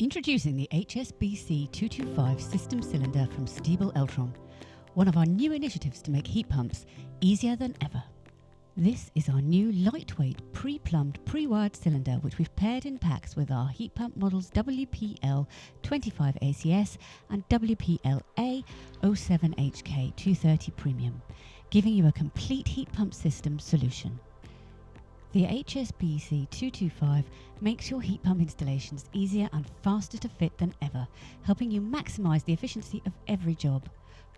Introducing the HSBC 225 system cylinder from Stiebel Eltron, one of our new initiatives to make heat pumps easier than ever. This is our new lightweight pre-plumbed pre-wired cylinder, which we've paired in packs with our heat pump models WPL 25 ACS and WPL-A 07HK 230 Premium, giving you a complete heat pump system solution. The HSBC 225 makes your heat pump installations easier and faster to fit than ever, helping you maximise the efficiency of every job.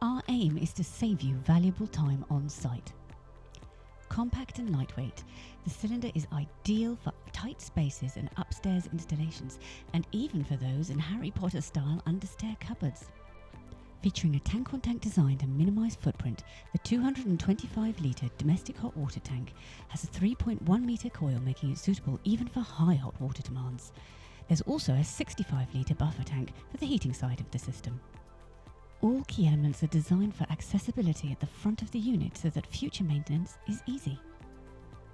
Our aim is to save you valuable time on site. Compact and lightweight, the cylinder is ideal for tight spaces and upstairs installations, and even for those in Harry Potter style understair cupboards. Featuring a tank-on-tank design to minimise footprint, the 225-litre domestic hot water tank has a 3.1 metre coil, making it suitable even for high hot water demands. There's also a 65-litre buffer tank for the heating side of the system. All key elements are designed for accessibility at the front of the unit so that future maintenance is easy.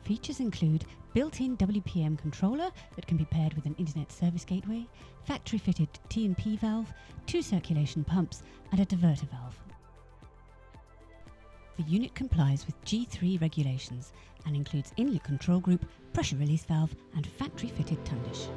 Features include built-in WPM controller that can be paired with an internet service gateway, factory-fitted T&P valve, 2 circulation pumps and a diverter valve. The unit complies with G3 regulations and includes inlet control group, pressure release valve and factory-fitted tundish.